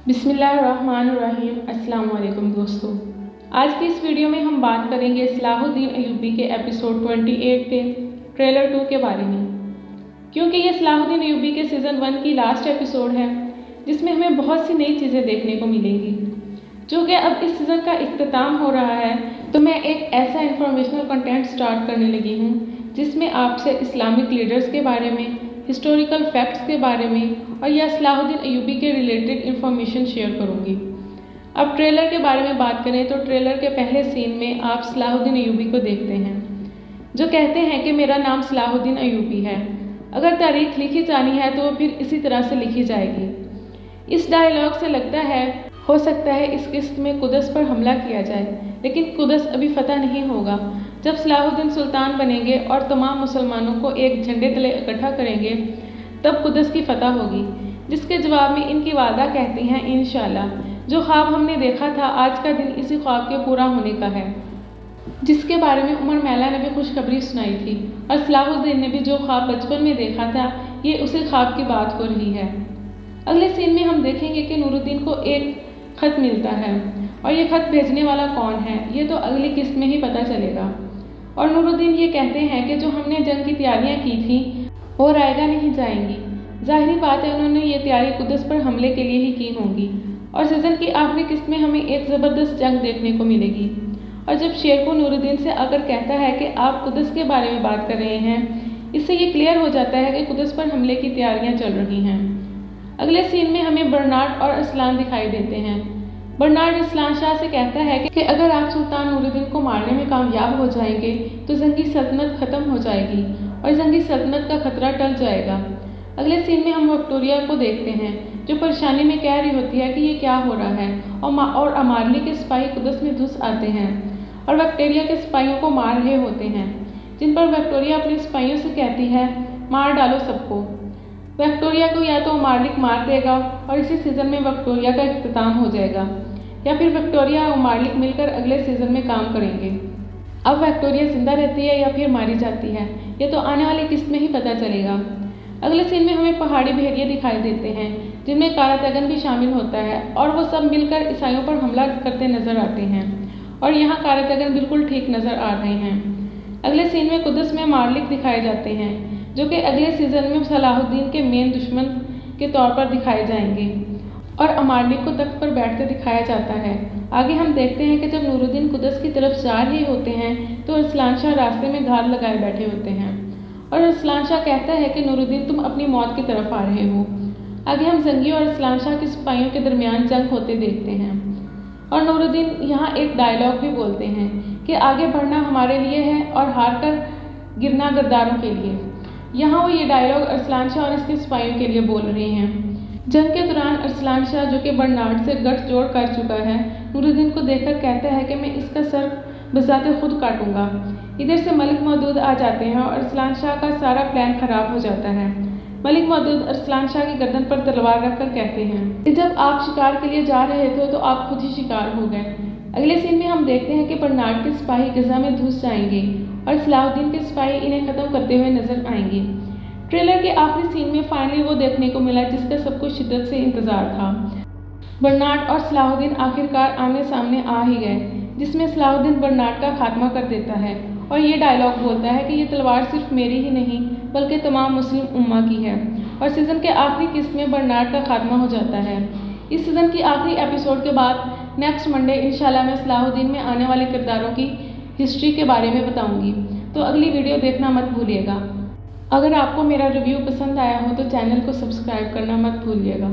बिस्मिल्लाहिर्रहमानिर्रहीम। अस्सलाम वालेकुम दोस्तों, आज की इस वीडियो में हम बात करेंगे सलाहुद्दीन अय्यूबी के एपिसोड 28 के ट्रेलर 2 के बारे में। क्योंकि ये सलाहुद्दीन अय्यूबी के सीज़न 1 की लास्ट एपिसोड है जिसमें हमें बहुत सी नई चीज़ें देखने को मिलेंगी। जो कि अब इस सीज़न का इख्तिताम हो रहा है तो मैं एक ऐसा इंफॉर्मेशनल कंटेंट स्टार्ट करने लगी हूँ जिसमें आपसे इस्लामिक लीडर्स के बारे में, हिस्टोरिकल फैक्ट्स के बारे में और या सलाहुद्दीन अय्यूबी के रिलेटेड इंफॉर्मेशन शेयर करूँगी। अब ट्रेलर के बारे में बात करें तो ट्रेलर के पहले सीन में आप सलाहुद्दीन अय्यूबी को देखते हैं जो कहते हैं कि मेरा नाम सलाहुद्दीन अय्यूबी है, अगर तारीख लिखी जानी है तो फिर इसी तरह से लिखी जाएगी। इस डायलॉग से लगता है हो सकता है इस किस्त में कुदस पर हमला किया जाए, लेकिन कुदस अभी फतह नहीं होगा। जब सलाहुद्दीन सुल्तान बनेंगे और तमाम मुसलमानों को एक झंडे तले इकट्ठा करेंगे तब कुदस की फतह होगी। जिसके जवाब में इनकी वालदा कहती हैं इंशाअल्लाह, जो ख्वाब हमने देखा था आज का दिन इसी ख्वाब के पूरा होने का है, जिसके बारे में उमर मैला ने भी खुशखबरी सुनाई थी और सलाहुद्दीन ने भी जो ख्वाब बचपन में देखा था ये उसी ख्वाब की बात हो रही है। अगले सीन में हम देखेंगे कि नूरुद्दीन को एक खत मिलता है और ये खत भेजने वाला कौन है ये तो अगली किस्त में ही पता चलेगा। और नूरुद्दीन ये कहते हैं कि जो हमने जंग की तैयारियां की थी वो रायगा नहीं जाएंगी। जाहिर बात है उन्होंने ये तैयारी कुदस पर हमले के लिए ही की होंगी और सीज़न की आखिरी किस्त में हमें एक ज़बरदस्त जंग देखने को मिलेगी। और जब शेरको नूरुद्दीन से आकर कहता है कि आप कुदस के बारे में बात कर रहे हैं, इससे ये क्लियर हो जाता है कि कुदस पर हमले की तैयारियाँ चल रही हैं। अगले सीन में हमें बर्नार्ड और अरसलान दिखाई देते हैं। बर्नार्ड अरसलान शाह से कहता है कि अगर आप सुल्तान नूरुद्दीन को मारने में कामयाब हो जाएंगे तो जंगी सल्तनत ख़त्म हो जाएगी और जंगी सल्तनत का खतरा टल जाएगा। अगले सीन में हम विक्टोरिया को देखते हैं जो परेशानी में कह रही होती है कि ये क्या हो रहा है और अमारली के सिपाही कुदस में घुस आते हैं और विक्टोरिया के सिपाहियों को मार रहे होते हैं, जिन पर विक्टोरिया अपने सिपाहियों से कहती है मार डालो सबको। विक्टोरिया को या तो अमारलिक मार देगा और इसी सीज़न में विक्टोरिया का इख्तिताम हो जाएगा या फिर विक्टोरिया और अमारलिक मिलकर अगले सीज़न में काम करेंगे। अब विक्टोरिया जिंदा रहती है या फिर मारी जाती है ये तो आने वाली किस्त में ही पता चलेगा। अगले सीन में हमें पहाड़ी भेड़िए दिखाई देते हैं जिनमें कारातगन भी शामिल होता है और वो सब मिलकर ईसाइयों पर हमला करते नजर आते हैं और यहाँ कारातगन बिल्कुल ठीक नज़र आ रहे हैं। अगले सीन में कुदस में अमारलिक दिखाए जाते हैं जो कि अगले सीज़न में सलाहुद्दीन के मेन दुश्मन के तौर पर दिखाए जाएंगे और अमारलिक को तख्त पर बैठते दिखाया जाता है। आगे हम देखते हैं कि जब नूरुद्दीन कुदस की तरफ जा रहे होते हैं तो अरसलान शाह रास्ते में घात लगाए बैठे होते हैं और अरसलान शाह कहता है कि नूरुद्दीन तुम अपनी मौत की तरफ आ रहे हो। आगे हम जंगी और अरसलान शाह के सिपाहियों के दरमियान जंग होते देखते हैं और नूरुद्दीन यहाँ एक डायलॉग भी बोलते हैं कि आगे बढ़ना हमारे लिए है और हार कर गिरना गद्दारों के लिए। यहाँ वो ये डायलॉग अरसलान शाह और इसके सिपाहियों के लिए बोल रहे हैं। जंग के दौरान अरसलान शाह जो कि बर्नार्ड से गठजोड़ कर चुका है नूरुद्दीन को देखकर कहता है कि मैं इसका सर बजाते खुद काटूंगा। इधर से मलिक मौदूद आ जाते हैं और अरसलान शाह का सारा प्लान खराब हो जाता है। मलिक मौदूद अरसलान शाह की गर्दन पर तलवार रखकर कहते हैं कि जब आप शिकार के लिए जा रहे थे तो आप खुद ही शिकार हो गए। अगले सीन में हम देखते हैं कि बर्नार्ड के सिपाही गजा में घुस जाएंगे और सलाहुद्दीन के सिपाही इन्हें ख़त्म करते हुए नजर आएंगे। ट्रेलर के आखिरी सीन में फाइनली वो देखने को मिला जिसका सबको शिद्दत से इंतजार था। बर्नार्ड और सलाहुद्दीन आखिरकार आमने सामने आ ही गए, जिसमें सलाहुद्दीन बर्नार्ड का खात्मा कर देता है और ये डायलॉग बोलता है कि ये तलवार सिर्फ मेरी ही नहीं बल्कि तमाम मुस्लिम उम्मा की है। और सीज़न के आखिरी किस्त में बर्नार्ड का खात्मा हो जाता है। इस सीज़न की आखिरी एपिसोड के बाद नेक्स्ट मंडे इंशाल्लाह मैं सलाहुद्दीन में आने वाले किरदारों की हिस्ट्री के बारे में बताऊँगी, तो अगली वीडियो देखना मत भूलिएगा। अगर आपको मेरा रिव्यू पसंद आया हो तो चैनल को सब्सक्राइब करना मत भूलिएगा।